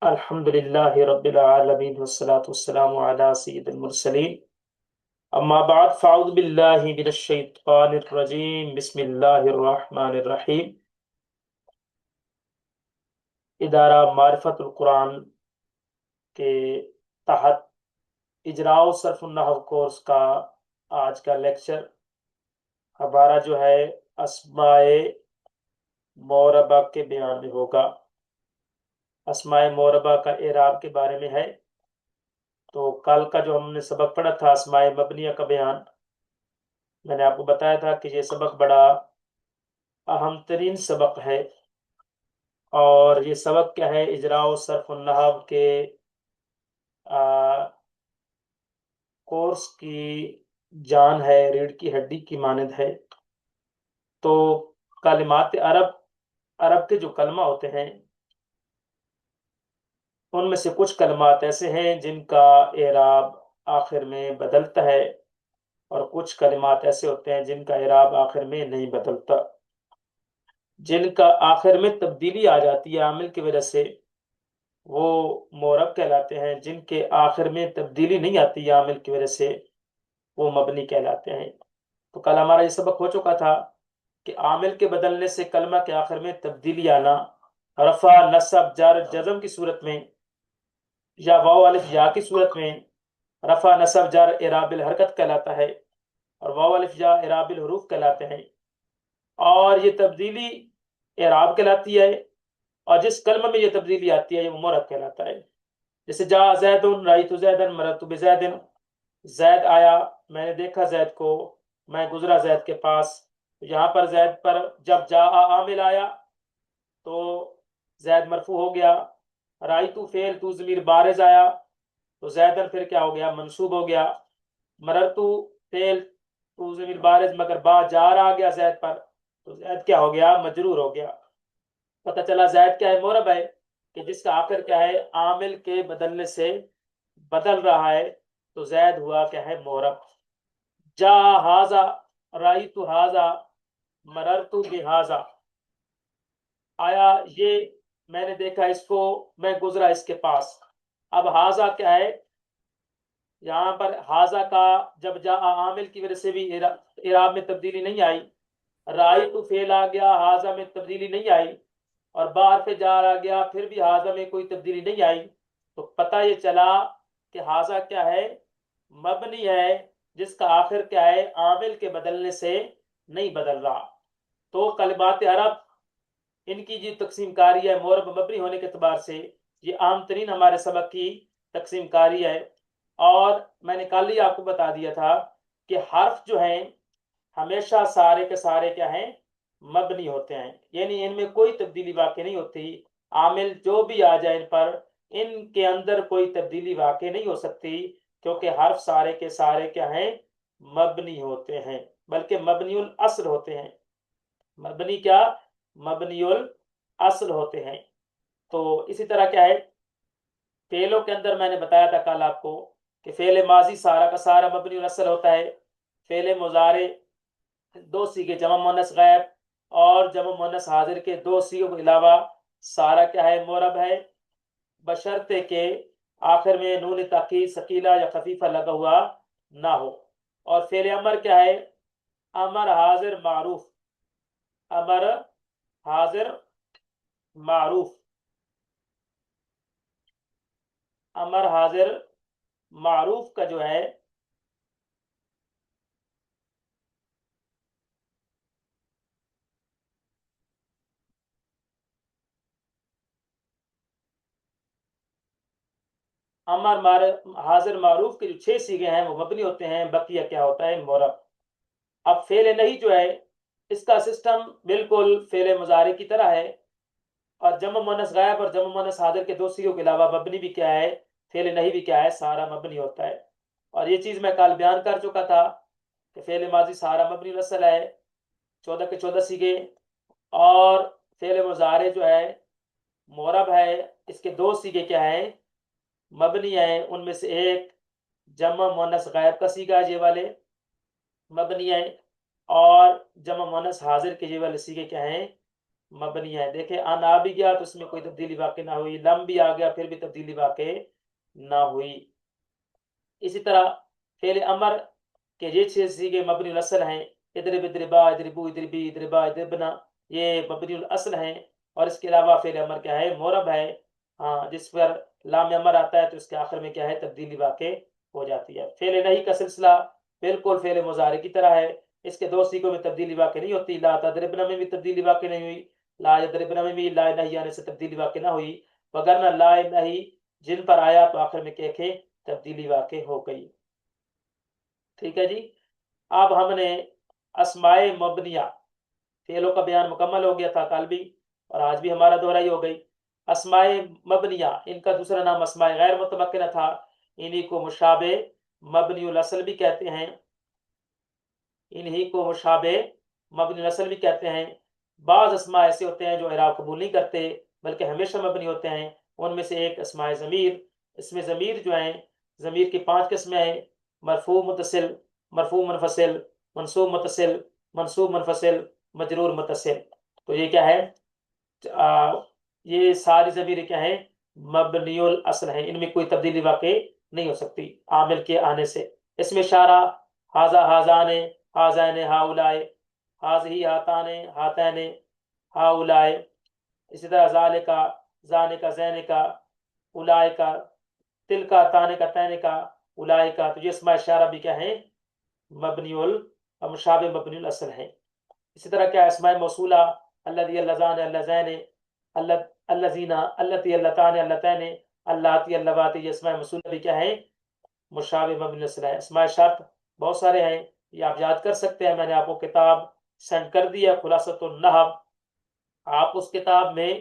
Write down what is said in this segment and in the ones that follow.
الحمد لله رب العالمين والصلاة والسلام على سيد المرسلين أما بعد فأعوذ بالله من الشيطان الرجيم بسم الله الرحمن الرحيم ادارہ معرفت القرآن کے تحت اجراء و صرف النحو کورس کا آج کا لیکچر ہمارا جو ہے اسماء موربہ کے بیان میں ہوگا۔ اسماء موربہ کا اعراب کے بارے میں ہے۔ تو کل کا جو ہم نے سبق پڑھا تھا اسماء مبنیہ کا بیان، میں نے آپ کو بتایا تھا کہ یہ سبق بڑا اہم ترین سبق ہے، اور یہ سبق کیا ہے، اجراء و صرف النحو کے کورس کی جان ہے، ریڑھ کی ہڈی کی مانند ہے۔ تو کلمات عرب کے جو کلمہ ہوتے ہیں ان میں سے کچھ کلمات ایسے ہیں جن کا اعراب آخر میں بدلتا ہے، اور کچھ کلمات ایسے ہوتے ہیں جن کا اعراب آخر میں نہیں بدلتا۔ جن کا آخر میں تبدیلی آ جاتی ہے عامل کی وجہ سے وہ مورب کہلاتے ہیں، جن کے آخر میں تبدیلی نہیں آتی عامل کی وجہ سے وہ مبنی کہلاتے ہیں۔ تو کل ہمارا یہ سبق ہو چکا تھا کہ عامل کے بدلنے سے کلمہ کے آخر میں تبدیلی آنا رفع، نصب، جر، جزم کی صورت میں، یا واو الف یا کی صورت میں رفع، نصب، جر اعراب الحرکت کہلاتا ہے، اور واو الف یا اعراب الحروف کہلاتے ہیں، اور یہ تبدیلی اعراب کہلاتی ہے، اور جس کلمہ میں یہ تبدیلی آتی ہے یہ مورب کہلاتا ہے۔ جیسے جا زید، رأیت زیدن، مررت بزید، زید آیا، میں نے دیکھا زید کو، میں گزرا زید کے پاس۔ یہاں پر زید پر جب جا عامل آیا تو زید مرفوع ہو گیا، رأیتو فعل تو ضمیر بارز آیا تو زیدن پھر کیا ہو گیا، منصوب ہو گیا۔ مررتو فعل تو ضمیر بارز مگر با جار آ گیا زید پر تو زید کیا ہو گیا، مجرور ہو گیا۔ پتہ چلا زید کیا ہے، مورب ہے، کہ جس کا آخر کیا ہے، عامل کے بدلنے سے بدل رہا ہے، تو زید ہوا کیا ہے، مورب۔ جا ہاذا، رأیت ہاذا، مررت بہذا، آیا یہ، میں نے دیکھا اس کو، میں گزرا اس کے پاس۔ اب ہاذا کیا ہے، یہاں پر ہاذا کا جب جا عامل کی وجہ سے بھی اعراب میں تبدیلی نہیں آئی، رأیت فعل آ گیا، ہاذا میں تبدیلی نہیں آئی، اور بار پہ جار آ گیا پھر بھی ہاذا میں کوئی تبدیلی نہیں آئی، تو پتہ یہ چلا کہ ہاذا کیا ہے، مبنی ہے، جس کا آخر کیا ہے، عامل کے بدلنے سے نہیں بدل رہا۔ تو کلمات عرب ان کی جو تقسیم کاری ہے مورب مبنی ہونے کے اعتبار سے، یہ عام ترین ہمارے سبق کی تقسیم کاری ہے۔ اور میں نے کل ہی آپ کو بتا دیا تھا کہ حرف جو ہیں ہمیشہ سارے کے سارے کیا ہیں، مبنی ہوتے ہیں، یعنی ان میں کوئی تبدیلی واقع نہیں ہوتی۔ عامل جو بھی آ جائے ان پر، ان کے اندر کوئی تبدیلی واقع نہیں ہو سکتی، کیونکہ حرف سارے کے سارے کیا ہیں، مبنی ہوتے ہیں، بلکہ مبنی الاصل ہوتے ہیں۔ مبنی کیا، مبنی الاصل ہوتے ہیں۔ تو اسی طرح کیا ہے، فعلوں کے اندر میں نے بتایا تھا کل آپ کو کہ فعل ماضی سارا کا سارا مبنی الاصل ہوتا ہے، فعل مضارع دو سیغے جمع مؤنث غائب اور جمع مؤنث حاضر کے دو سیغوں کے علاوہ سارا کیا ہے، مورب ہے، بشرطے کہ آخر میں نون تاکید ثقیلہ یا خفیفہ لگا ہوا نہ ہو۔ اور فعل امر کیا ہے، امر حاضر معروف، امر حاضر معروف، امر حاضر معروف کا جو ہے حاضر معروف کے جو 6 سیغے ہیں وہ مبنی ہوتے ہیں، بقیہ کیا ہوتا ہے، مورب۔ اب فعل نہیں جو ہے اس کا سسٹم بالکل فعل مضارع کی طرح ہے، اور جمع مؤنث غائب اور جمع مؤنث حاضر کے دو سیغوں کے علاوہ مبنی بھی کیا ہے، فعل نہیں بھی کیا ہے، سارا مبنی ہوتا ہے۔ اور یہ چیز میں کل بیان کر چکا تھا کہ فعل ماضی سارا مبنی الاصل ہے، 14 کے 14 سیغے، اور فعل مضارع جو ہے مورب ہے، اس کے دو سیغے کیا ہیں، مبنی ہیں، ان میں سے ایک جمع مؤنث غائب کا سیغہ یہ والے مبنی ہیں، اور جمع مؤنث حاضر کے یہ والے سیغے کیا ہیں، مبنی ہے. دیکھیں ان آ بھی گیا تو اس میں کوئی تبدیلی واقع نہ ہوئی، لم بھی آ گیا پھر بھی تبدیلی واقع نہ ہوئی. اسی طرح فعل امر کے یہ 6 صیغے مبنی الاصل ہیں. اضرب اضربا، اضربو اضربی، اضربا اضربنا، یہ مبنی الاصل ہیں. اور اس کے علاوہ فعل امر کیا ہے؟ معرب ہے. ہاں، جس پر لام امر آتا ہے تو اس کے آخر میں کیا ہے؟ تبدیلی واقع ہو جاتی ہے. فعل نہیں کا سلسلہ بالکل فعل مضارع کی طرح ہے. اس کے 2 صیغوں میں تبدیلی واقع نہیں ہوتی. لا تضربن میں بھی تبدیلی واقع نہیں ہوئی، لا یضربن میں بھی لا نہیں آنے سے تبدیلی واقع نہ ہوئی، وگرنہ لا نہیں جن پر آیا تو آخر میں کہے تبدیلی واقع ہو گئی. ٹھیک ہے جی. اب ہم نے اسماء مبنیہ فعلوں کا بیان مکمل ہو گیا تھا کل بھی، اور آج بھی ہمارا دورہ ہی ہو گئی. اسماء مبنیہ، ان کا دوسرا نام اسماء غیر متمکنہ تھا. انہی کو مشابہ مبنی الاصل بھی کہتے ہیں. انہی کو مشابہ مبنی الاصل بھی کہتے ہیں. بعض اسماء ایسے ہوتے ہیں جو اعراب قبول نہیں کرتے بلکہ ہمیشہ مبنی ہوتے ہیں. ان میں سے ایک اسماء ضمیر. اس میں ضمیر جو ہیں، ضمیر کی 5 قسمیں ہیں: مرفوع متصل، مرفوع منفصل، منصوب متصل، منصوب منفصل، مجرور متصل. تو یہ کیا ہے؟ یہ ساری ضمیر کیا ہیں؟ مبنی الاصل ہیں. ان میں کوئی تبدیلی واقع نہیں ہو سکتی عامل کے آنے سے. اس میں اشارہ ہاذا ہاذان، ہاذین ہاؤلائے، ہاذہی ہاتان ہاتین ہاؤلائے. اسی طرح ذالکا ذانکا زینکا اولائکا، تلکا تانکا تینکا اولائکا. تو یہ اسماء اشارہ بھی کیا ہیں؟ مبنی مشابہ مبنی الاصل ہیں. اسی طرح کیا اسماء موصولہ الذی اللذان اللذین الذین اللتی اللتان اللتین اللاتی اللواتی، یہ اسماء موصولہ بھی کیا ہیں؟ مشابہ مبنی الاصل ہے. اسماء شرط بہت سارے ہیں، یہ آپ یاد کر سکتے ہیں. میں نے آپ کو کتاب سینڈ کر دی ہے خلاصۃ النحو. آپ اس کتاب میں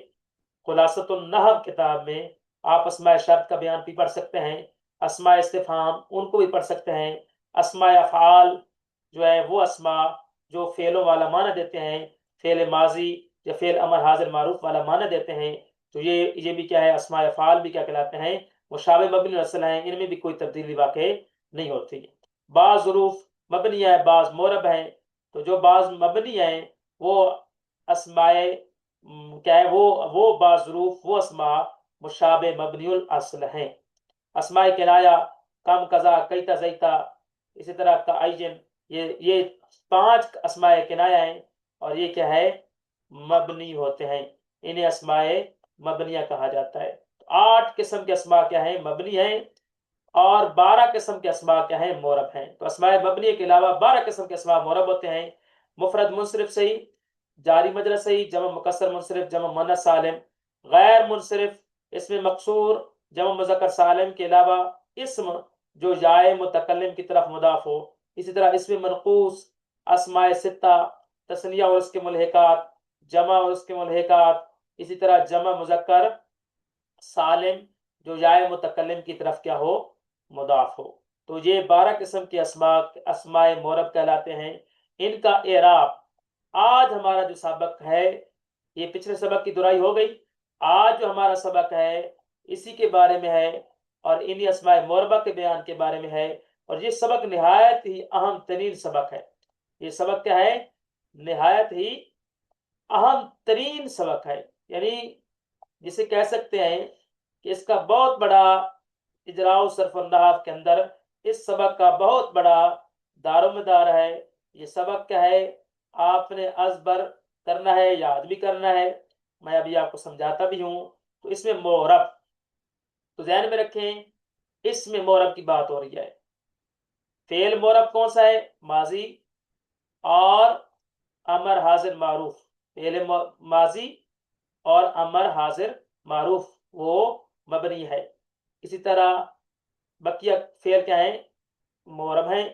خلاصۃ النحو کتاب میں آپ اسماء شرط کا بیان بھی پڑھ سکتے ہیں، اسماء استفہام ان کو بھی پڑھ سکتے ہیں. اسماء افعال جو ہے وہ اسماء جو فعلوں والا معنی دیتے ہیں، فعل ماضی یا فعل امر حاضر معروف والا معنی دیتے ہیں. تو یہ بھی کیا ہے؟ اسماء افعال بھی کیا کہلاتے ہیں؟ مشابہ مبنی الاصل ہیں. ان میں بھی کوئی تبدیلی واقع نہیں ہوتی. بعض حروف مبنی ہے، بعض معرب ہیں. تو جو بعض مبنی ہیں وہ اسماء کیا ہے؟ وہ بعض حروف وہ اسماء مشابہ مبنی الاصل ہیں. اسماء کنایہ کم کذا کیتا زیتا، اسی طرح کا عین، یہ 5 اسماء کنایہ ہیں اور یہ کیا ہے؟ مبنی ہوتے ہیں. انہیں اسماء مبنیہ کہا جاتا ہے. 8 قسم کے اسماء کیا ہیں؟ مبنی ہیں. اور 12 قسم کے اسماء کیا ہیں؟ معرب ہیں. تو اسماء مبنی کے علاوہ 12 قسم کے اسماء معرب ہوتے ہیں. مفرد منصرف صحیح، جاری مجرد صحیح، جمع مکسر منصرف، جمع مؤنث سالم. غیر منصرف اس میں مقصور، جمع مذکر سالم کے علاوہ اسم جو یائے متکلم کی طرف مضاف ہو. اسی طرح اس میں منقوص اسماء ستہ، تثنیہ اور اس کے ملحقات، جمع اور اس کے ملحقات. اسی طرح جمع مذکر سالم جو یائے متکلم کی طرف کیا ہو؟ مضاف ہو. تو یہ 12 قسم کے اسماء معرب کہلاتے ہیں. ان کا اعراب آج ہمارا جو سبق ہے، یہ پچھلے سبق کی دہرائی ہو گئی. آج جو ہمارا سبق ہے اسی کے بارے میں ہے اور انہی اسماء معربہ کے بیان کے بارے میں ہے. اور یہ سبق نہایت ہی اہم ترین سبق ہے. یہ سبق کیا ہے؟ نہایت ہی اہم ترین سبق ہے. یعنی جسے کہہ سکتے ہیں کہ اس کا بہت بڑا اجراء و صرف النحو کے اندر اس سبق کا بہت بڑا دار و مدار ہے. یہ سبق کیا ہے؟ آپ نے ازبر کرنا ہے، یاد بھی کرنا ہے. میں ابھی آپ کو سمجھاتا بھی ہوں. تو اس میں معرب، تو ذہن میں رکھیں اس میں معرب کی بات ہو رہی ہے. فعل معرب کون سا ہے؟ ماضی اور امر حاضر معروف. فعل ماضی اور امر حاضر معروف وہ مبنی ہے. اسی طرح بقیہ فعل کیا ہیں؟ معرب ہیں.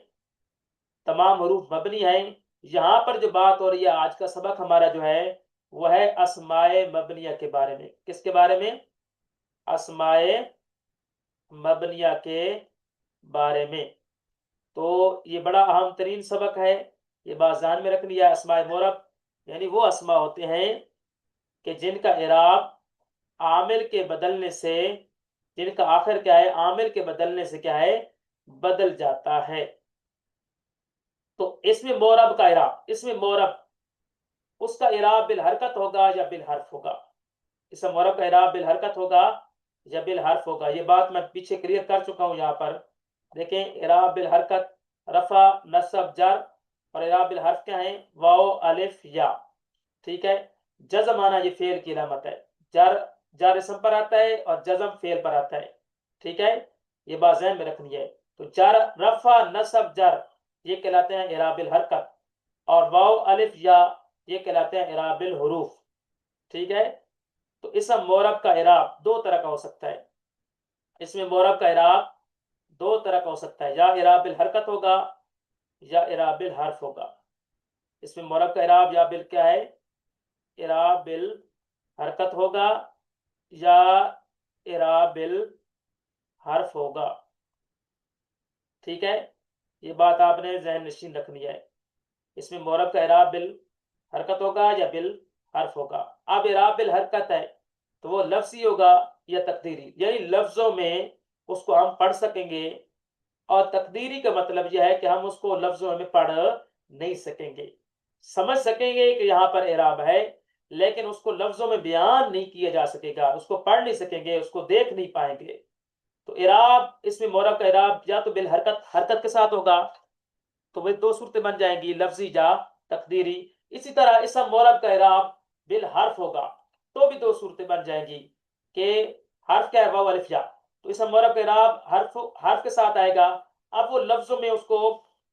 تمام حروف مبنی ہیں. یہاں پر جو بات ہو رہی ہے آج کا سبق ہمارا جو ہے وہ ہے اسماء مبنیہ کے بارے میں. کس کے بارے میں؟ اسماء مبنیہ کے بارے میں. تو یہ بڑا اہم ترین سبق ہے، یہ بات ذہن میں رکھنی ہے. اسماء معرب یعنی وہ اسماء ہوتے ہیں کہ جن کا اعراب عامل کے بدلنے سے، جن کا آخر کیا ہے؟ عامل کے بدلنے سے کیا ہے؟ بدل جاتا ہے. تو اس میں معرب کا اعراب، اس میں معرب اس کا اعراب بالحرکت ہوگا یا بالحرف ہوگا؟ اسم معرب کا اعراب بالحرکت ہوگا یا بالحرف ہوگا؟ یہ بات میں پیچھے کلیئر کر چکا ہوں. یہاں پر دیکھیں اعراب بالحرکت رفع نصب جر، اور اعراب بالحرف کیا ہیں؟ واو الف یا. ٹھیک ہے. جزم آنا یہ فعل کی علامت ہے. جر اسم پر آتا ہے اور جزم فعل پر آتا ہے. ٹھیک ہے، یہ بات ذہن میں رکھنی ہے. تو جر رفع نصب جر یہ کہلاتے ہیں اعراب الحرکت، اور واو الف یا یہ کہلاتے ہیں اعراب الحروف. ٹھیک ہے. تو اسم معرب کا اعراب دو طرح کا ہو سکتا ہے. اسم معرب کا اعراب دو طرح کا ہو سکتا ہے، یا اعراب الحرکت ہوگا یا اعراب الحرف ہوگا. اسم معرب کا اعراب یا بال کیا ہے؟ اعراب الحرکت ہوگا یا اعراب الحرف ہوگا. ٹھیک ہے، یہ بات آپ نے ذہن نشین رکھنی ہے. اس میں معرب کا اعراب بالحرکت ہوگا یا بالحرف ہوگا. اب اعراب بالحرکت ہے تو وہ لفظی ہوگا یا تقدیری، یعنی لفظوں میں اس کو ہم پڑھ سکیں گے، اور تقدیری کا مطلب یہ ہے کہ ہم اس کو لفظوں میں پڑھ نہیں سکیں گے. سمجھ سکیں گے کہ یہاں پر اعراب ہے، لیکن اس کو لفظوں میں بیان نہیں کیا جا سکے گا، اس کو پڑھ نہیں سکیں گے، اس کو دیکھ نہیں پائیں گے. تو اعراب اس میں معرب کا اعراب یا تو بالحرکت حرکت کے ساتھ ہوگا، تو وہ دو صورتیں بن جائیں گی، لفظی یا تقدیری. اسی طرح اسم معرب کا اعراب بالحرف ہوگا تو بھی دو صورتیں بن جائیں گی، کہ حرف کیا ہے؟ واو الف یا. تو اسم معرب کا اعراب حرف کے ساتھ آئے گا. اب وہ لفظوں میں اس کو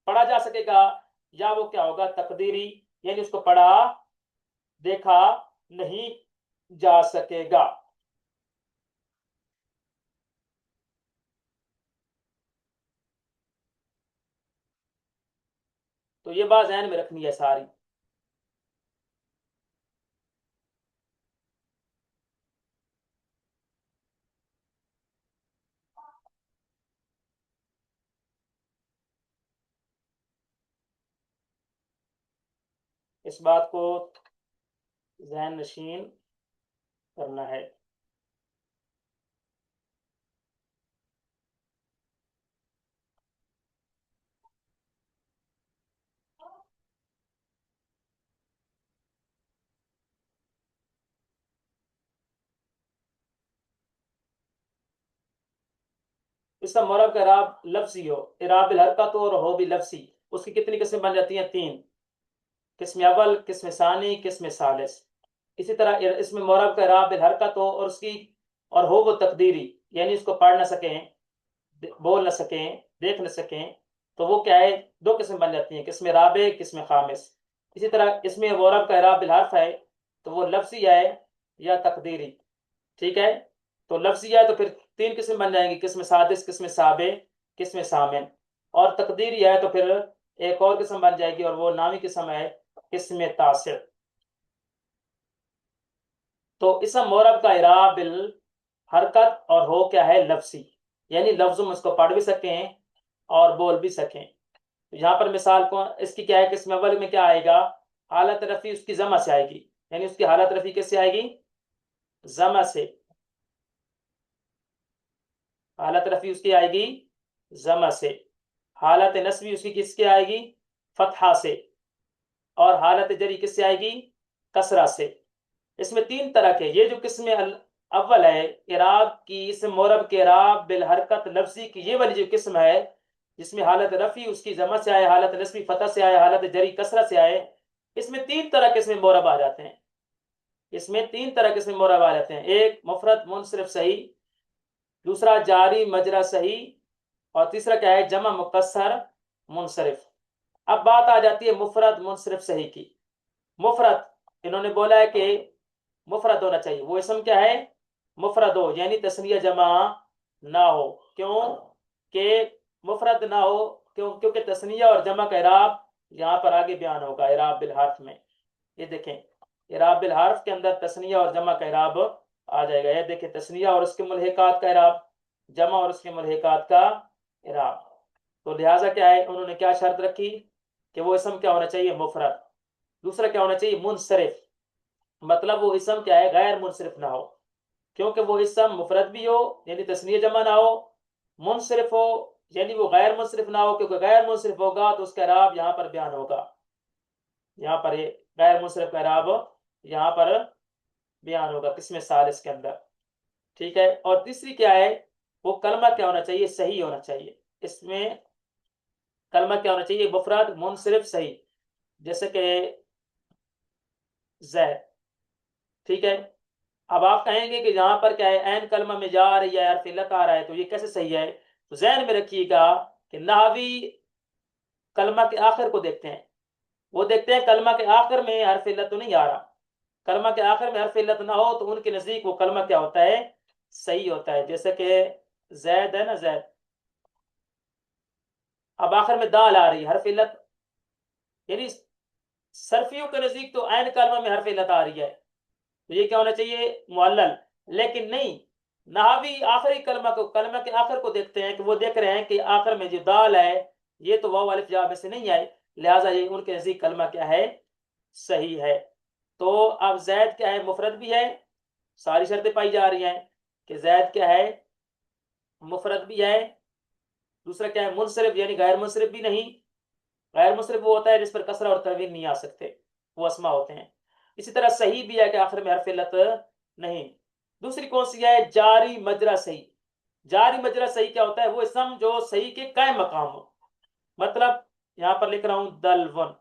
پڑھا جا سکے گا، یا وہ کیا ہوگا؟ تقدیری، یعنی اس کو پڑھا دیکھا نہیں جا سکے گا. تو یہ بات ذہن میں رکھنی ہے ساری. اس بات کو ذہن نشین کرنا ہے. اس کا معرب کا اعراب لفظی ہو، اعراب الحرکت ہو اور ہو بھی لفظی. اس کی کتنی قسمیں بن جاتی ہیں؟ تین. قسم اول، قسم ثانی، قسم ثالث. اسی طرح اس میں معرب کا اعراب الحرکت ہو اور اس کی اور ہو وہ تقدیری، یعنی اس کو پڑھ نہ سکیں، بول نہ سکیں، دیکھ نہ سکیں، تو وہ کیا ہے؟ دو قسم بن جاتی ہیں، قسم رابع، قسم خامس. اسی طرح اس میں معرب کا اعراب بالحرف ہے تو وہ لفظی ہے یا تقدیری. ٹھیک ہے. تو لفظی ہے تو پھر تین قسم بن جائیں گی، قسم سادس، قسم سابع، قسم سامن. اور تقدیری ہے تو پھر ایک اور قسم بن جائے گی، اور وہ نامی قسم ہے قسم تاسع. تو اسم معرب کا اعراب بالحرکت اور ہو کیا ہے؟ لفظی، یعنی لفظوں میں اس کو پڑھ بھی سکیں اور بول بھی سکیں. یہاں پر مثال کو اس کی کیا ہے؟ قسم اول میں کیا آئے گا؟ حالت رفع اس کی ضمہ سے آئے گی، یعنی اس کی حالت رفع کس سے آئے گی؟ ضمہ سے. حالت رفع اس کی آئے گی ضمہ سے. حالت نصبی اس کی کس کے آئے گی؟ فتحہ سے. اور حالت جری کس سے آئے گی؟ کسرہ سے. اس میں تین طرح کے، یہ جو قسم اول ہے اعراب کی، اسم معرب کے اعراب بالحرکت لفظی کی، یہ والی جو قسم ہے جس میں حالت رفع اس کی ضمہ سے آئے، حالت نصبی فتح سے آئے، حالت جری کسرہ سے آئے، اس میں تین طرح کے اسم معرب آ جاتے ہیں. اس میں تین طرح کے اسم معرب آ جاتے ہیں. ایک مفرد منصرف صحیح، دوسرا جاری مجرا صحیح، اور تیسرا کیا ہے؟ جمع مکسر منصرف. اب بات آ جاتی ہے مفرد منصرف صحیح کی. مفرد انہوں نے بولا ہے کہ مفرد ہونا چاہیے. وہ اسم کیا ہے؟ مفرد ہو، یعنی تثنیہ جمع نہ ہو. کیوں کہ مفرد نہ ہو؟ کیونکہ تثنیہ اور جمع کا اعراب یہاں پر آگے بیان ہوگا اعراب بالحرف میں. یہ دیکھیں اعراب بالحرف کے اندر تثنیہ اور جمع کا اعراب آ جائے گا. یہ دیکھیں تثنیہ اور اس کے ملحقات کا اعراب، جمع اور اس کے ملحقات کا اعراب. تو لہٰذا کیا ہے؟ انہوں نے کیا شرط رکھی کہ وہ اسم کیا ہونا چاہیے؟ مفرد. دوسرا کیا ہونا چاہیے؟ منصرف، مطلب وہ اسم کیا ہے؟ غیر منصرف نہ ہو. کیونکہ وہ اسم مفرد بھی ہو یعنی تثنیہ جمع نہ ہو، منصرف ہو یعنی وہ غیر منصرف نہ ہو، کیونکہ غیر منصرف ہوگا تو اس کا اعراب یہاں پر بیان ہوگا. یہاں پر یہ غیر منصرف کا اعراب یہاں پر بیان ہوگا قسم ثالث کے اندر، ٹھیک ہے۔ اور تیسری کیا ہے، وہ کلمہ کیا ہونا چاہیے، صحیح ہونا چاہیے، اس میں کلمہ کیا ہونا چاہیے، مفرد منصرف صحیح، جیسے کہ زید، ٹھیک ہے۔ اب آپ کہیں گے کہ یہاں پر کیا ہے، عین کلمہ میں جا رہی ہے، حرف علت آ رہا ہے، تو یہ کیسے صحیح ہے؟ تو ذہن میں رکھیے گا کہ نحوی کلمہ کے آخر کو دیکھتے ہیں، وہ دیکھتے ہیں کلمہ کے آخر میں حرف علت تو نہیں آ رہا، کلمہ کے آخر میں حرف علت نہ ہو تو ان کے نزدیک وہ کلمہ کیا ہوتا ہے، صحیح ہوتا ہے۔ جیسے کہ زید ہے نا، زید، اب آخر میں دال آ رہی ہے، حرف علت، یعنی صرفیوں کے نزدیک تو عین کلمہ میں حرف علت آ رہی ہے، تو یہ کیا ہونا چاہیے، معلل، لیکن نہیں، نحوی آخری کلمہ کو، کلمہ کے آخر کو دیکھتے ہیں کہ وہ دیکھ رہے ہیں کہ آخر میں جو دال ہے یہ تو واو الف یا میں سے نہیں آئے، لہٰذا یہ ان کے نزدیک کلمہ کیا ہے، صحیح ہے۔ تو اب زید کیا ہے، مفرد بھی ہے، ساری شرطیں پائی جا رہی ہیں کہ زید کیا ہے، مفرد بھی ہے، دوسرا کیا ہے، منصرف یعنی غیر منصرف بھی نہیں، غیر منصرف وہ ہوتا ہے جس پر کسرہ اور تنوین نہیں آ سکتے، وہ اسما ہوتے ہیں۔ اسی طرح صحیح بھی ہے کہ آخر میں حرف علت نہیں۔ دوسری کون سی ہے، جاری مجرا صحیح۔ جاری مجرا صحیح کیا ہوتا ہے، وہ اسم جو صحیح کے قائم مقام ہو، مطلب یہاں پر لکھ رہا ہوں دلون،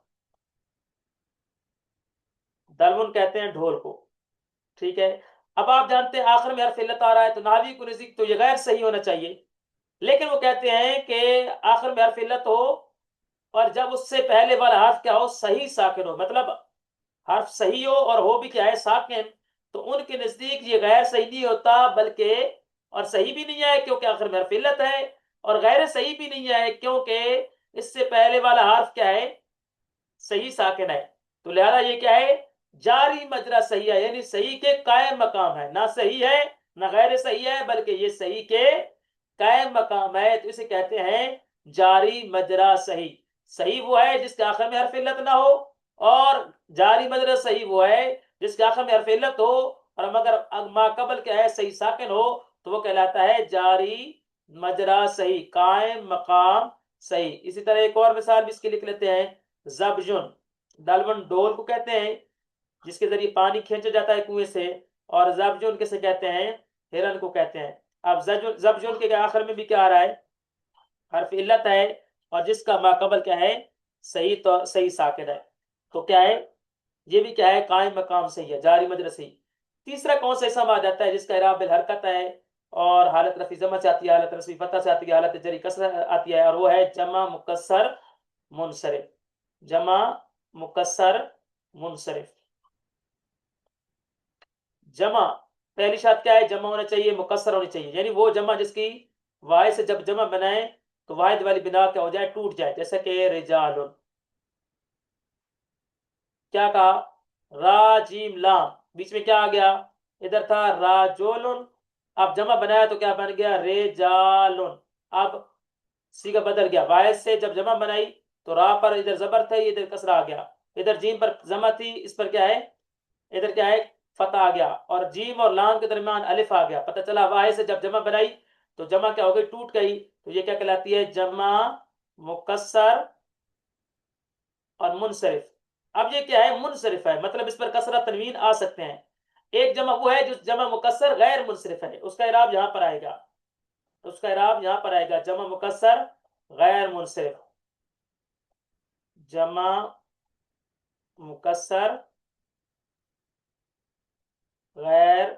دلون کہتے ہیں ڈھول کو، ٹھیک ہے۔ اب آپ جانتے ہیں آخر میں حرف علت آ رہا ہے تو نحوی کو نزدیک تو یہ غیر صحیح ہونا چاہیے، لیکن وہ کہتے ہیں کہ آخر میں حرف علت ہو اور جب اس سے پہلے والا حرف کیا ہو، صحیح ساکن ہو، مطلب حرف صحیح ہو اور ہو بھی کیا ہے، ساکن، تو ان کے نزدیک یہ غیر صحیح نہیں ہوتا، بلکہ اور صحیح بھی نہیں ہے کیونکہ آخر میں حرف علت ہے، اور غیر صحیح بھی نہیں ہے کیونکہ اس سے پہلے والا حرف کیا ہے، صحیح ساکن ہے، تو لہذا یہ کیا ہے، جاری مجرا صحیح ہے، یعنی صحیح کے قائم مقام ہے، نہ صحیح ہے نہ غیر صحیح ہے، بلکہ یہ صحیح کے قائم مقام ہے، تو اسے کہتے ہیں جاری مجرا صحیح۔ صحیح وہ ہے جس کے آخر میں حرف علت نہ ہو، اور جاری مجرا صحیح وہ ہے جس کے آخر میں حرف علت ہو اور مگر ما قبل کیا ہے، صحیح ساکن ہو، تو وہ کہلاتا ہے جاری مجرا صحیح، قائم مقام صحیح۔ اسی طرح ایک اور مثال بھی اس کی لکھ لیتے ہیں، زبجن، دلون ڈول کو کہتے ہیں جس کے ذریعے پانی کھینچا جاتا ہے کنویں سے، اور زبجن کسے کہتے ہیں، ہرن کو کہتے ہیں۔ اب زبجن کے آخر میں بھی کیا آ رہا ہے، حرف علت ہے، اور جس کا ماقبل کیا ہے، صحیح، تو صحیح ساکن ہے، تو کیا ہے، یہ بھی کیا ہے، قائم مقام صحیح ہے، جاری مجرا صحیح۔ تیسرا کون سا اسم آ جاتا ہے جس کا اعراب بالحرکت ہے اور حالت رفع ضمہ سے آتی ہے، حالت نصب فتح سے آتی ہے، حالت جری کسر آتی ہے، اور وہ ہے جمع مکسر منصرف، جمع مکسر منصرف۔ جمع، پہلی شرط کیا ہے، جمع ہونا چاہیے، مکسر ہونی چاہیے، یعنی وہ جمع جس کی واحد سے جب جمع بنائیں تو واحد والی بنا کیا ہو جائے، ٹوٹ جائے، جیسے کہ رجال، کیا کہا، را جیم لام، بیچ میں کیا آ گیا، ادھر تھا راجول، اب جمع بنایا تو کیا بن گیا، رجال، اب سیگا بدل گیا، واحد سے جب جمع بنائی تو را پر ادھر زبر تھا، ادھر کسرہ آ گیا، ادھر جیم پر جمع تھی، اس پر کیا ہے، ادھر کیا ہے، فتح آ گیا، اور جیم اور لام کے درمیان الف آ گیا، پتہ چلا واحد سے جب جمع بنائی تو جمع کیا ہو گئی، ٹوٹ گئی، تو یہ کیا کہلاتی ہے، جمع مکسر اور منصرف۔ اب یہ کیا ہے، منصرف ہے، مطلب اس پر کسرہ تنوین آ سکتے ہیں۔ ایک جمع وہ ہے جو جمع مکسر غیر منصرف ہے، اس کا اعراب یہاں پر آئے گا، اس کا اعراب یہاں پر آئے گا، جمع مکسر غیر منصرف، جمع مکسر غیر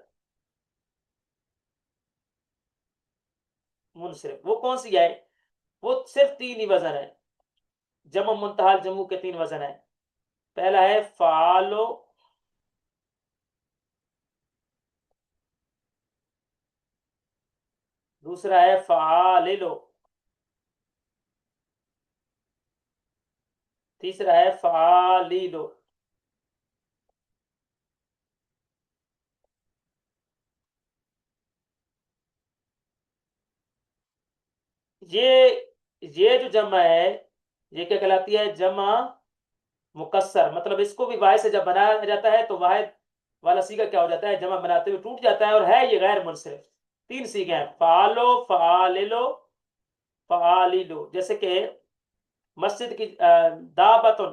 منصرف، وہ کون سی ہے، وہ صرف تین ہی وزن ہے، جمع منتہا جمع کے تین وزن ہیں، پہلا ہے فعالو، دوسرا ہے فعاللو، تیسرا ہے فعالیلو۔ یہ جو جمع ہے یہ کیا کہلاتی ہے، جمع مکسر، مطلب اس کو بھی واحد سے جب بنایا جاتا ہے تو واحد والا سیگا کیا ہو جاتا ہے، جمع بناتے ہوئے ٹوٹ جاتا ہے، اور ہے یہ غیر منصرف۔ تین سیگے ہیں، فعالو، فعاللو، فعالیلو، جیسے کہ مسجد کی دابتن،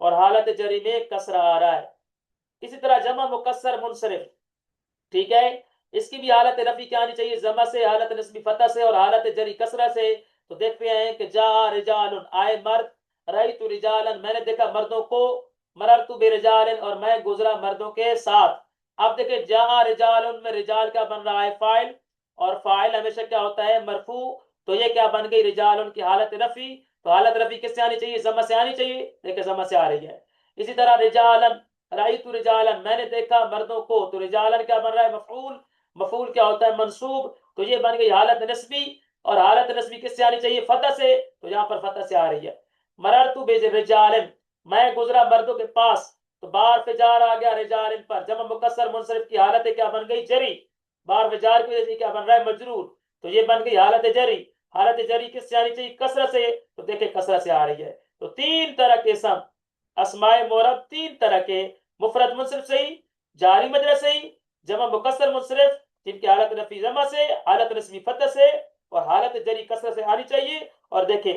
اور حالت جری میں کسرہ آ رہا ہے. اسی طرح جمع مکسر منصرف، ٹھیک ہے، اس کی بھی حالت رفع کیا آنی چاہیے؟ ضمہ سے، حالت نصبی فتح سے، اور حالت جری کسرہ سے. تو دیکھتے ہیں کہ جا رجال، آئے مرد، رأیت رجالا، میں نے دیکھا مردوں کو، مررت برجال، اور میں گزرا مردوں کے ساتھ. اب دیکھیں جا رجال میں رجال کیا بن رہا ہے؟ فاعل، اور فاعل ہمیشہ کیا ہوتا ہے؟ مرفوع. تو یہ کیا بن گئی؟ رجال کی حالت رفع. تو حالت رفع کس سے آنی چاہیے؟ ضمہ سے آنی چاہیے، دیکھیں ضمہ سے آ رہی ہے. اسی طرح رجالا، رأیت رجالا، میں نے دیکھا مردوں کو. تو رجالا کیا بن رہا ہے؟ مفعول. مفعول کیا ہوتا ہے؟ منصوب. تو یہ بن گئی حالت نسبی، اور حالت نسبی کس سے آنی چاہیے؟ فتح سے. تو یہاں پر فتح سے آ رہی ہے. مررت برجال، میں گزرا مردوں کے پاس. تو بار فجار آ گیا رجال پر، جمع مکسر منصرف کی حالت کیا بن گئی؟ جری. بار فجار کی وجہ سے کیا بن رہا ہے؟ مجرور. تو یہ بن گئی حالت جری. حالت جری کس سے آنی چاہیے؟ کسرہ سے. تو دیکھیں کسرہ سے آ رہی ہے. تو تین طرح کے اسم، اسماء معرب تین طرح کے، مفرد منصرف صحیح، جاری مجرور صحیح، جمع مکسر منصرف جن کی حالت رفع ضمہ سے، حالت نصبی فتح سے، اور حالت جری کسرہ سے آنی چاہیے. اور دیکھیں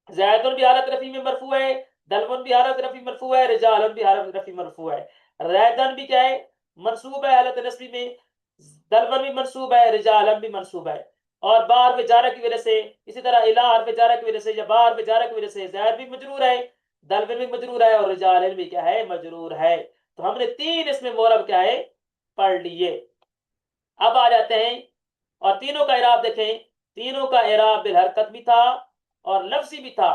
زیدن بھی حالت رفع میں مرفوع ہے، دلون بھی حالت رفع مرفوع ہے، رجالن بھی حالت رفع مرفوع ہے. ریدن بھی کیا ہے؟ منصوب ہے حالت نصبی میں، دلون بھی منصوب ہے، رجالن بھی منصوب ہے. اور بار بجارہ کی وجہ سے، اسی طرح الہ حرف جارہ کی وجہ سے یا بار بجارہ کی وجہ سے زید بھی مجرور ہے، دلون بھی مجرور ہے، اور رجالن بھی کیا ہے؟ مجرور ہے. تو ہم نے تین اس میں معرب کیا ہے؟ پڑھ لیے. اب آ جاتے ہیں اور تینوں کا اعراب دیکھیں. تینوں کا اعراب بالحرکت بھی تھا اور لفظی بھی تھا.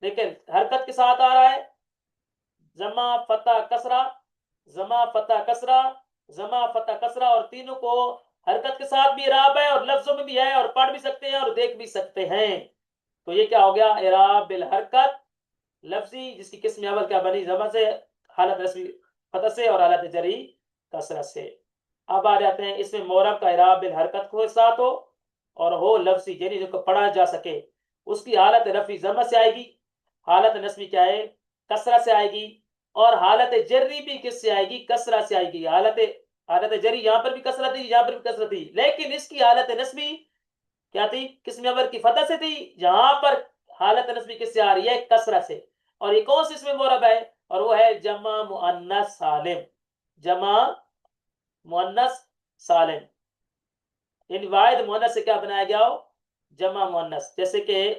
لیکن حرکت کے ساتھ آ رہا ہے ضمہ فتح کسرہ، ضمہ فتح کسرہ، ضمہ فتح کسرہ، اور تینوں کو حرکت کے ساتھ بھی اعراب ہے اور لفظوں میں بھی ہے، اور پڑھ بھی سکتے ہیں اور دیکھ بھی سکتے ہیں. تو یہ کیا ہو گیا؟ اعراب بالحرکت لفظی، جس کی قسم اول کیا بنی؟ ضمہ سے، حالت رسمی فتح سے، اور حالت جری کسرہ سے. اب آ جاتے ہیں اس میں معرب کا اعراب بالحرکت کو ساتھ ہو اور ہو لفظی، یعنی جو پڑھا جا سکے. اس کی حالت رفع ضمہ سے آئے گی، حالت نصبی کیا ہے؟ کسرہ سے آئے گی، اور حالت جری بھی کس سے آئے گی؟ کسرہ سے آئے گی. حالت جری یہاں پر بھی کسرہ تھی، یہاں پر بھی کسرہ تھی، لیکن اس کی حالت نصبی کیا تھی؟ قسم اول کی فتح سے تھی. یہاں پر حالت نصبی کس سے آ رہی ہے؟ کسرہ سے. اور یہ کون سی اس میں معرب ہے؟ اور وہ ہے جمع مؤنث سالم. جمع مؤنث سالم، یعنی واحد مؤنث سے کیا بنایا گیا ہو؟ جمع مؤنث. جیسے کہ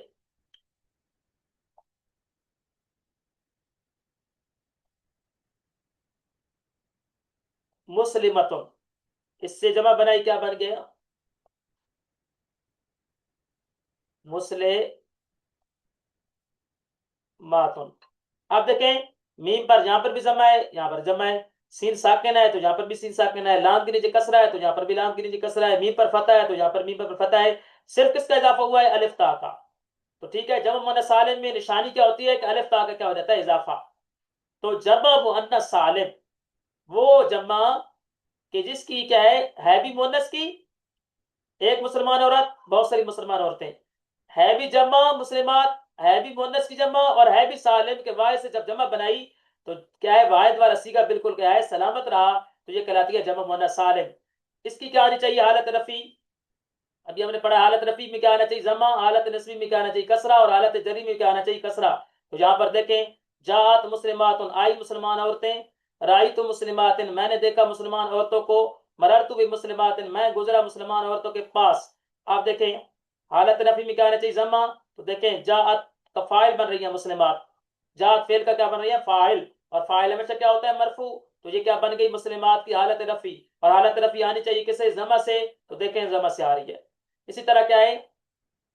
مسلمتن، اس سے جمع بنائی کیا بن گیا؟ مسلماتن. اب دیکھیں میم پر یہاں پر بھی جمع ہے، یہاں پر جمع ہے. سین ساکن ہے تو یہاں پر بھی سین ساکن ہے. لام کے نیچے کسرہ ہے تو یہاں پر بھی لام کے نیچے کسرہ ہے. میم پر فتح ہے تو یہاں پر میم پر فتح ہے. صرف کس کا اضافہ ہوا ہے؟ الف تا کا. تو ٹھیک ہے، جمع مؤنث سالم میں نشانی کیا ہوتی ہے؟ کہ الف تا کا کیا ہو جاتا ہے؟ اضافہ. تو جمع مؤنث سالم وہ جمع کہ جس کی کیا ہے بھی مؤنث کی، ایک مسلمان عورت، بہت ساری مسلمان عورتیں، ہے بھی جمع مسلمات، ہے بھی مؤنث کی جمع، اور ہے بھی سالم کے واحد سے جب جمع بنائی تو کیا ہے؟ واحد والا صیغہ بالکل کیا ہے؟ سلامت رہا. تو یہ کہلاتی ہے جمع مؤنث سالم. اس کی کیا آنی چاہیے؟ حالت رفع. ابھی ہم نے پڑھا حالت رفع میں کیا آنا چاہیے؟ ضمہ. حالت نصبی میں کیا آنا چاہیے؟ کسرہ. اور حالت جری میں کیا آنا چاہیے؟ کسرہ. تو یہاں پر دیکھیں جاءت مسلمات، آئی مسلمان عورتیں، رأیت مسلمات، میں نے دیکھا مسلمان عورتوں کو، مررت بمسلمات، میں گزرا مسلمان عورتوں کے پاس. آپ دیکھیں حالت رفع میں کیا آنا چاہیے؟ ضمہ. تو دیکھیں جاءت کا فاعل بن رہی ہے مسلمات، جاءت فعل کا کیا بن رہی ہے؟ فاعل. اور فاعل ہمیشہ کیا ہوتا ہے؟ مرفوع. تو یہ کیا بن گئی؟ مسلمات کی حالت رفع. اور حالت رفع آنی چاہیے کسے؟ ضمہ سے. تو دیکھیں ضمہ سے آ رہی ہے. اسی طرح کیا ہے؟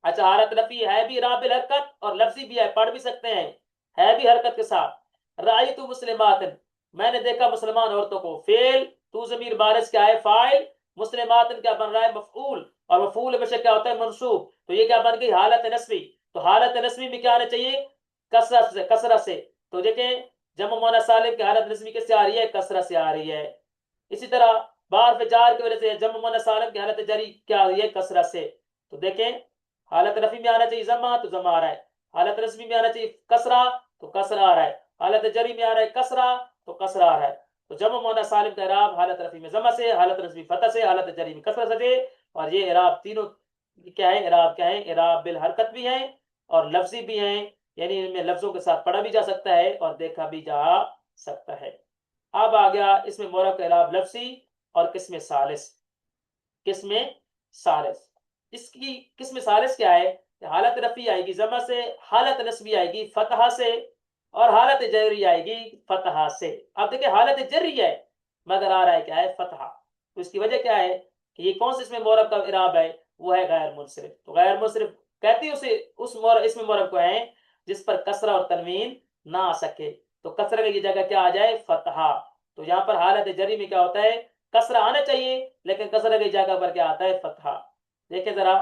اچھا حالت رفع ہے بھی اعراب بالحرکت اور لفظی بھی ہے، پڑھ بھی سکتے ہیں، ہے بھی حرکت کے ساتھ. رأیت مسلمات، میں نے دیکھا مسلمان عورتوں کو. فعل تو ضمیر بارز کیا ہے؟ فاعل. مسلمات کیا بن رہا ہے؟ مفعول. اور مفعول ہمیشہ کیا ہوتا ہے؟ منصوب. تو یہ کیا بن گئی؟ حالت نصبی. تو حالت نصبی میں کیا آنا چاہیے؟ کسرہ سے. کسرہ سے. تو دیکھیں جمع مؤنث سالم کی حالت نصبی کس سے آ رہی ہے؟ کسرہ سے آ رہی ہے. اسی طرح بار فجار کی وجہ سے جمع مؤنث سالم کی حالت جری کیا آ رہی ہے؟ کسرہ سے. تو دیکھیں حالت رفع میں آنا چاہیے ضمہ، تو ضمہ آ رہا ہے. حالت نصبی میں آنا چاہیے کسرہ، تو کسرہ آ رہا ہے. حالت جری میں آ رہا ہے کسرہ، تو کسرہ آ رہا ہے. تو جمع مؤنث سالم کا اعراب حالت رفع میں ضمہ سے، حالت نصبی فتح سے، حالت جری میں کسرہ سے. اور یہ اعراب تینوں کیا ہے؟ اعراب کیا ہے؟ اعراب بالحرکت بھی ہیں اور لفظی بھی ہیں. یعنی ان میں لفظوں کے ساتھ پڑھا بھی جا سکتا ہے اور دیکھا بھی جا سکتا ہے۔ اب آ گیا اس میں معرب کا اعراب لفظی اور قسم ثالث۔ قسم ثالث، اس کی قسم ثالث کیا ہے؟ حالت رفعی آئے گی ضمہ سے، حالت نصبی آئے گی فتحہ سے، اور حالت جری آئے گی فتحہ سے۔ اب دیکھیں حالت جری ہے مگر آ رہا ہے کیا ہے؟ فتحہ۔ تو اس کی وجہ کیا ہے کہ یہ کون سے اس میں معرب کا اعراب ہے؟ وہ ہے غیر منصرف۔ تو غیر منصرف کہتی ہے اسے اس معرب کو ہے جس پر کسرہ اور تنوین نہ آ سکے۔ تو کسرہ کی جگہ کیا آ جائے؟ فتحہ۔ تو یہاں پر حالت جری میں کیا ہوتا ہے؟ کسرہ آنا چاہیے لیکن کسرہ کی جگہ پر کیا آتا ہے؟ فتحہ۔ دیکھیں ذرا،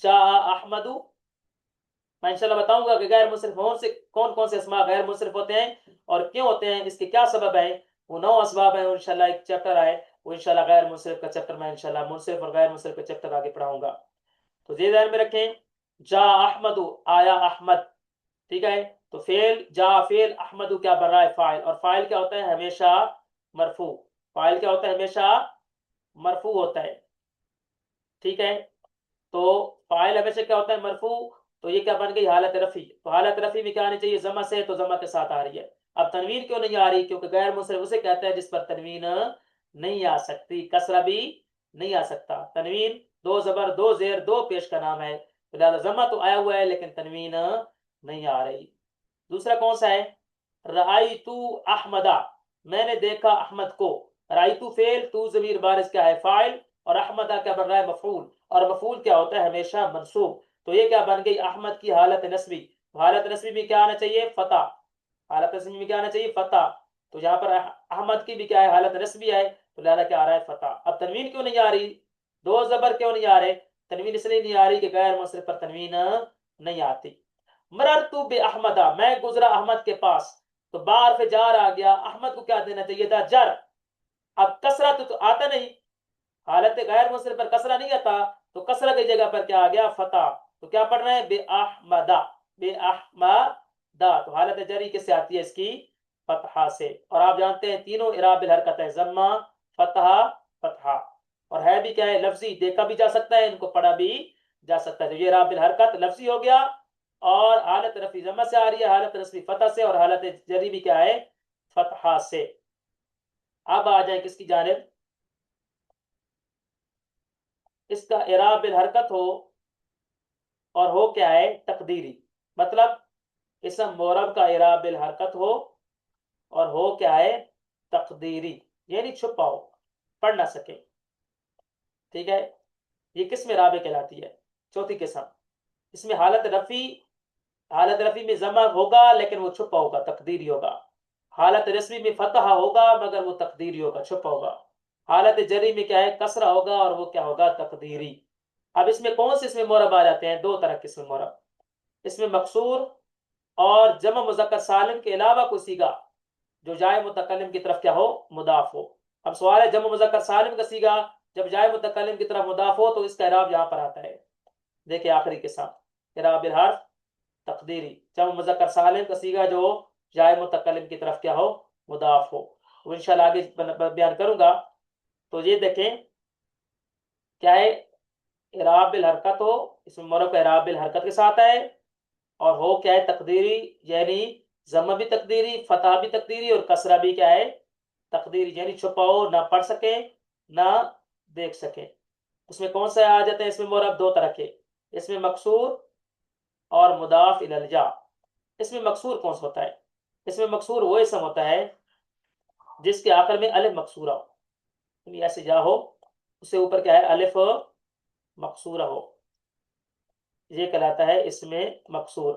جاء احمد، میں انشاءاللہ بتاؤں گا کہ غیر منصرف ہون سے کون کون سے اسماء غیر منصرف ہوتے ہیں اور کیوں ہوتے ہیں، اس کے کیا سبب ہیں۔ وہ 9 اسباب ہیں، انشاءاللہ ایک چیپٹر آئے وہ انشاءاللہ غیر منصرف کا چیپٹر، میں انشاءاللہ منصرف اور غیر منصرف کا چیپٹر آگے پڑھاؤں گا۔ تو یہ ذہن میں رکھیں، جا احمد، آیا احمد، ٹھیک ہے۔ تو فعل جا فعل، احمد کیا بن رہا ہے؟ فاعل، اور فاعل کیا ہوتا ہے؟ ہمیشہ مرفوع۔ فاعل کیا ہوتا ہے؟ ہمیشہ مرفوع ہوتا ہے، ٹھیک ہے۔ تو فاعل ہمیشہ کیا ہوتا ہے؟ مرفوع۔ تو یہ کیا بن گئی؟ حالت رفع۔ تو حالت رفع میں کیا آنی چاہیے؟ ضمہ سے، تو ضمہ کے ساتھ آ رہی ہے۔ اب تنوین کیوں نہیں آ رہی؟ کیونکہ غیر منصرف اسے کہتا ہے جس پر تنوین نہیں آ سکتی، کسرہ بھی نہیں آ سکتا۔ تنوین 2 زبر 2 زیر 2 پیش کا نام ہے، لہٰذا ضمہ تو آیا ہوا ہے لیکن تنوین نہیں آ رہی۔ دوسرا کون سا ہے؟ رأیتو احمدا، میں نے دیکھا احمد کو۔ رأیتو فعل، تو ضمیر بارز کیا ہے؟ فاعل، اور احمدہ کیا بن رہا ہے؟ مفعول، اور مفعول کیا ہوتا ہے؟ ہمیشہ منصوب۔ تو یہ کیا بن گئی؟ احمد کی حالت نصبی۔ حالت نصبی میں کیا آنا چاہیے؟ فتح۔ حالت نصبی میں کیا آنا چاہیے؟ فتح۔ تو یہاں پر احمد کی بھی کیا ہے؟ حالت نصبی ہے، تو لہذا کیا آ رہا ہے؟ فتح۔ اب تنوین کیوں نہیں آ رہی؟ 2 زبر کیوں نہیں آ رہے؟ تنوین اس لیے نہیں آ رہی کہ غیر منصرف پر تنوین نہیں آتی۔ مررتو باحمدہ، میں گزرا احمد کے پاس۔ تو بار پہ جار آ گیا، احمد کو کیا دینا چاہیے تھا؟ جر۔ اب کسرہ تو آتا نہیں، حالت غیر منصرف پر کسرہ نہیں آتا، تو کسرہ کی جگہ پر کیا آ گیا؟ فتح۔ تو کیا پڑھ رہے ہیں؟ بے احمدہ، بے احمدہ۔ تو حالت جری کس سے آتی ہے؟ اس کی فتحہ سے۔ اور آپ جانتے ہیں تینوں اعراب بالحرکت ہے، ضمہ، فتحہ، فتحہ، اور ہے بھی کیا ہے؟ لفظی، دیکھا بھی جا سکتا ہے، ان کو پڑھا بھی جا سکتا ہے۔ تو یہ اعراب بالحرکت لفظی ہو گیا، اور حالت رفع ضمہ سے آ رہی ہے، حالت نصبی فتح سے، اور حالت جری بھی کیا ہے؟ فتحہ سے۔ اب آ جائیں کس کی جانب؟ اس کا اعراب بالحرکت ہو اور ہو کیا ہے؟ تقدیری، مطلب اسم معرب کا اعراب بالحرکت ہو اور ہو کیا ہے؟ تقدیری، یعنی چھپا ہو، پڑھ نہ سکے، ٹھیک ہے۔ یہ قسم اعراب کہلاتی ہے۔ چوتھی قسم، اس میں حالت رفع میں ضمہ ہوگا لیکن وہ چھپا ہوگا، تقدیری ہوگا۔ حالت رسمی میں فتح ہوگا مگر وہ تقدیری ہوگا، چھپا ہوگا۔ حالت جری میں کیا ہے؟ کسرہ ہوگا اور وہ کیا ہوگا؟ تقدیری۔ اب اس میں کون سے اس میں معرب آ جاتے ہیں؟ 2 طرح کے اس میں معرب، اس میں مقصور اور جمع مذکر سالم کے علاوہ کوئی صیغہ جو جائے متکلم کی طرف کیا ہو؟ مضاف ہو۔ اب سوال ہے جمع مذکر سالم کا صیغہ جب جائے متکلم کی طرف مضاف ہو تو اس کا اعراب یہاں پر آتا ہے، دیکھیں آخری کے ساتھ، اعراب الحرف تقدیری، جمع مذکر سالم کا صیغہ جو جائے متکلم کی طرف کیا ہو؟ مضاف ہو۔ وہ انشاءاللہ آگے بیان کروں گا۔ تو یہ دیکھیں کیا ہے؟ اعراب بالحرکت ہو، اس میں معرب کا اعراب بالحرکت کے ساتھ ہے، اور ہو کیا ہے؟ تقدیری، یعنی ضمہ بھی تقدیری، فتح بھی تقدیری، اور کسرہ بھی کیا ہے؟ تقدیری، یعنی چھپا ہو، نہ پڑھ سکیں نہ دیکھ سکیں۔ اس میں کون سا آ جاتے ہیں اس میں معرب؟ 2 طرح کے، اس میں مقصور اور مضاف الی الجا۔ اس میں مقصور کون سا ہوتا ہے؟ اس میں مقصور وہ اسم ہوتا ہے جس کے آخر میں الف مقصورہ ہو، یعنی ایسے جا ہو اس سے اوپر کیا ہے؟ الف مقصورہ ہو، یہ کہلاتا ہے اس میں مقصور،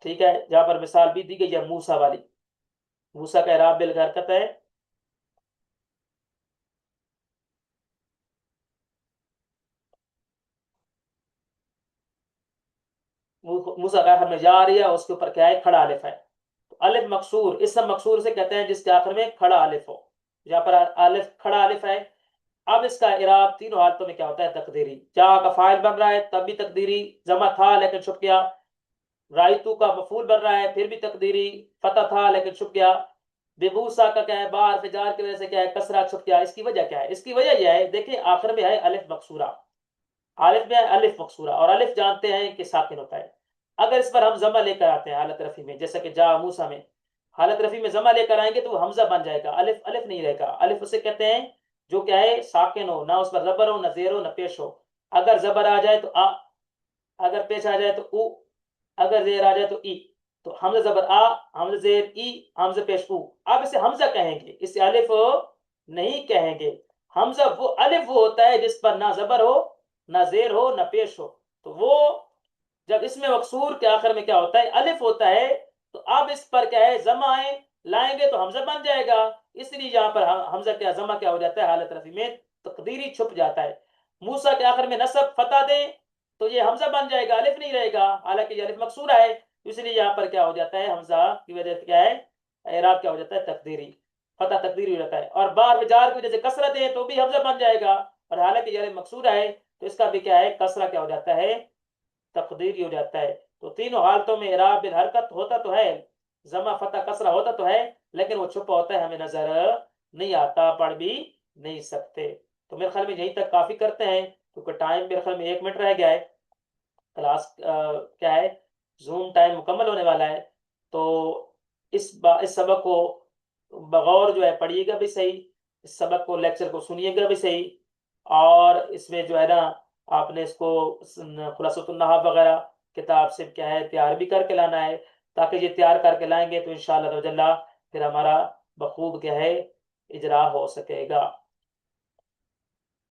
ٹھیک ہے۔ جہاں پر مثال بھی دی گئی ہے موسیٰ والی، موسیٰ کا اعراب بالحرکت ہے، موسیٰ کا آخر میں جا آ رہی ہے، اس کے اوپر کیا ہے؟ کھڑا الف ہے۔ تو الف مقصور، اسم مقصور سے کہتے ہیں جس کے آخر میں کھڑا الف ہو، یہاں پر الف کھڑا الف ہے۔ اب اس کا اعراب تینوں حالتوں میں کیا ہوتا ہے؟ تقدیری۔ جا کا فاعل بن رہا ہے تب بھی تقدیری، ضمہ تھا لیکن چھپ گیا۔ رائتو کا مفعول بن رہا ہے پھر بھی تقدیری، فتح تھا لیکن چھپ گیا۔ ببوسا کا کیا ہے؟ بار فجار کی وجہ سے کیا ہے؟ کسرہ چھپ گیا۔ اس کی وجہ کیا ہے؟ اس کی وجہ یہ ہے، دیکھیں آخر میں ہے الف مقصورہ، الف میں ہے الف مقصورہ، اور الف جانتے ہیں کہ ساکن ہوتا ہے، اگر اس پر ہم ضمہ لے کر آتے ہیں حالت رفع میں، جیسا کہ جا موسیٰ میں حالت رفع میں ضمہ لے کر آئیں گے تو وہ حمزہ بن جائے گا، الف الف نہیں رہے گا۔ الف اسے کہتے ہیں جو کیا ہے ساکن ہو، نہ اس پر زبر ہو، نہ زیر ہو، نہ پیش ہو۔ اگر زبر آ جائے تو آ، اگر پیش آ جائے تو او، اگر زیر آ جائے تو ای، تو حمزہ زبر آ، حمزہ زیر ای، حمزہ پیش او۔ آپ اسے حمزہ کہیں گے، اسے الف نہیں کہیں گے۔ حمزہ وہ الف وہ ہوتا ہے جس پر نہ زبر ہو، نہ زیر ہو، نہ پیش ہو، تو وہ جب اس میں مقصور کے آخر میں کیا ہوتا ہے الف ہوتا ہے، تو اب اس پر کیا ہے ضمہ لائیں گے تو حمزہ بن جائے گا، اس لیے یہاں پر حمزہ کیا ضمہ کیا ہو جاتا ہے حالت رفع میں تقدیری چھپ جاتا ہے۔ موسیٰ کے آخر میں نصب فتح دیں تو یہ حمزہ بن جائے گا، الف نہیں رہے گا، حالانکہ یہ الف مقصورہ ہے، اس لیے یہاں پر کیا ہو جاتا ہے حمزہ کی وجہ سے کیا ہے اعراب کیا ہو جاتا ہے تقدیری، فتح تقدیری ہو جاتا ہے۔ اور بار جار کی وجہ سے کسرت ہے تو بھی حمزہ بن جائے گا، اور حالانکہ یہ الف مقصورہ ہے تو اس کا بھی کیا ہے کسرہ کیا ہو جاتا ہے تقدیری ہو جاتا ہے۔ تو تینوں حالتوں میں اعراب بالحرکت ہوتا تو ہے، ضمہ فتح کسرہ ہوتا تو ہے، لیکن وہ چھپا ہوتا ہے ہمیں نظر نہیں آتا، پڑھ بھی نہیں سکتے۔ تو میرے خیال میں یہیں تک کافی کرتے ہیں کیونکہ ٹائم میرے خیال میں 1 منٹ رہ گیا ہے، کلاس کیا ہے زوم ٹائم مکمل ہونے والا ہے۔ تو اس سبق کو بغور جو ہے پڑھیے گا بھی صحیح، اس سبق کو لیکچر کو سنیے گا بھی صحیح، اور اس میں جو ہے نا آپ نے اس کو خلاصۃ النحو وغیرہ کتاب سے کیا ہے تیار بھی کر کے لانا ہے، تاکہ یہ تیار کر کے لائیں گے تو انشاءاللہ تعالی پھر ہمارا بخوب کیا ہے اجرا ہو سکے گا۔